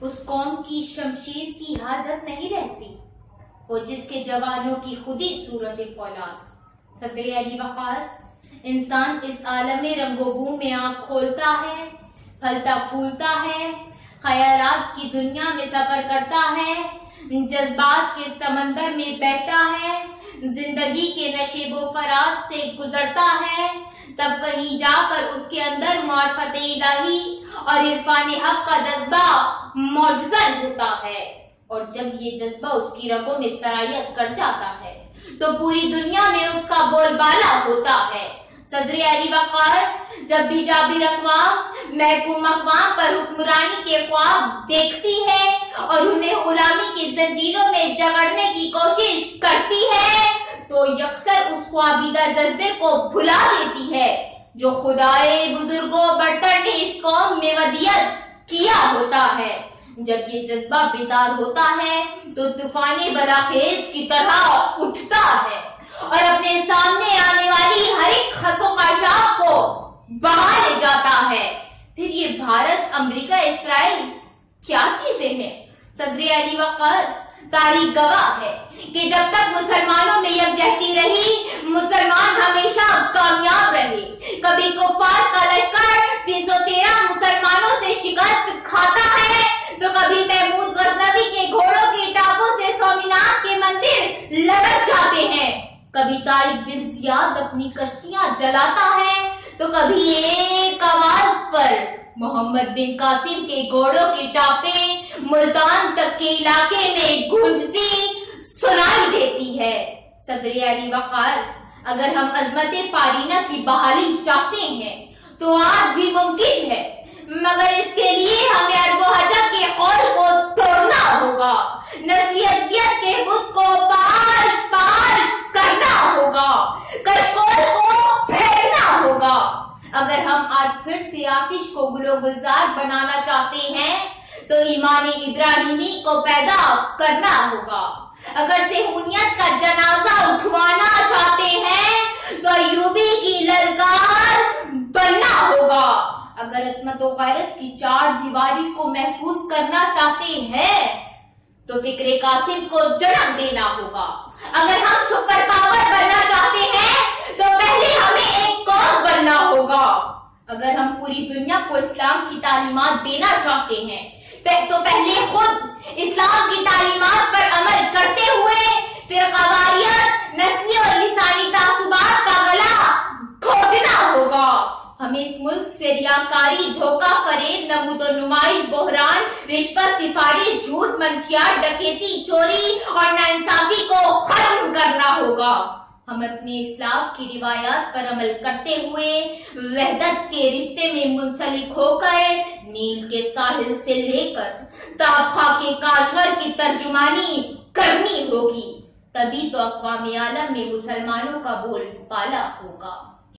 اس قوم کی شمشیر کی حاجت نہیں رہتی، وہ جس کے جوانوں کی خودی صورت فولاد۔ صدر علی وقار، انسان اس عالم رنگ و بو میں آنکھ کھولتا ہے، پھلتا پھولتا ہے، خیالات کی دنیا میں سفر کرتا ہے، جذبات کے سمندر میں بہتا ہے، زندگی کے نشیب و فراز سے گزرتا ہے، تب کہیں جا کر اس کے اندر معرفت الہی اور عرفان حق کا جذبہ معجزہ ہوتا ہے، اور جب یہ جذبہ اس کی رگوں میں سرایت کر جاتا ہے تو پوری دنیا میں اس کا بول بالا ہوتا ہے۔ صدر علی وقار جب بھی جابر اقوام محکوم اقوام پر حکمرانی کے خواب دیکھتی ہے اور انہیں غلامی کی زنجیروں میں جکڑنے کی کوشش کرتی ہے تو یکسر اس خوابیدہ جذبے کو بھلا دیتی ہے جو خدائے بزرگوں برتر نے اس قوم میں ودیعت کیا ہوتا ہے۔ جب یہ جذبہ بیدار ہوتا ہے تو طوفان بلاخیز کی طرح اٹھتا ہے اور اپنے سامنے آنے والی ہر ایک خس و خاشاک کو بہا لے جاتا ہے۔ پھر یہ بھارت، امریکہ، اسرائیل کیا چیزیں ہیں؟ صدر علی وقار، تاریخ گواہ ہے کہ جب تک مسلمانوں میں یکجہتی رہی، مسلمان ہمیشہ کامیاب رہے۔ کبھی کفار کا لشکر 313 مسلمانوں سے شکست کھاتا ہے تو کبھی محمود غزنوی کے گھوڑوں کے ٹاپوں سے سومناتھ کے مندر لڑک جاتے ہیں، کبھی طارق بن زیاد اپنی کشتیاں جلاتا ہے تو کبھی ایک آواز پر محمد بن قاسم کے گھوڑوں کے ٹاپے ملتان تک کے علاقے میں گونجتی سنائی دیتی ہے۔ صدر علی وقار، اگر ہم عظمت پارینہ کی بحالی چاہتے ہیں تو آج بھی ممکن ہے، مگر اس کے لیے ہمیں ارب و حجب کے خول کو توڑنا ہوگا، نسلی اذیت کے بت کو پاش پاش کرنا ہوگا، کشکول کو پھینکنا ہوگا۔ اگر ہم آج پھر سے آتش کو گل و گلزار بنانا چاہتے ہیں تو ایمان ابراہیمی کو پیدا کرنا ہوگا۔ اگر صہیونیت کا جنازہ اٹھوانا چاہتے ہیں تو ایوبی کی للکار بننا ہوگا۔ اگر عصمت و غیرت کی چار دیواری کو محفوظ کرنا چاہتے ہیں تو فکر قاسم کو جنم دینا ہوگا۔ اگر ہم سپر پاور بننا چاہتے ہیں تو پہلے ہمیں ایک قوم بننا ہوگا۔ اگر ہم پوری دنیا کو اسلام کی تعلیمات دینا چاہتے ہیں تو پہلے خود اسلام کی تعلیمات پر عمل کرتے ہوئے فرقواریت، نسلی اور لسانی تعصبات کا گلا گھونٹنا ہوگا۔ ہمیں اس ملک سے ریاکاری، دھوکہ فریب، نمود و نمائش، بحران، رشوت، سفارش، جھوٹ، منشیات، ڈکیتی، چوری اور ناانصافی کو ختم کرنا ہوگا۔ ہم اپنے اسلاف کی روایات پر عمل کرتے ہوئے وحدت کے رشتے میں منسلک ہو کر نیل کے ساحل سے لے کر تابخا کے کاشغر کی ترجمانی کرنی ہوگی، تبھی تو اقوام عالم میں مسلمانوں کا بول بالا ہوگا۔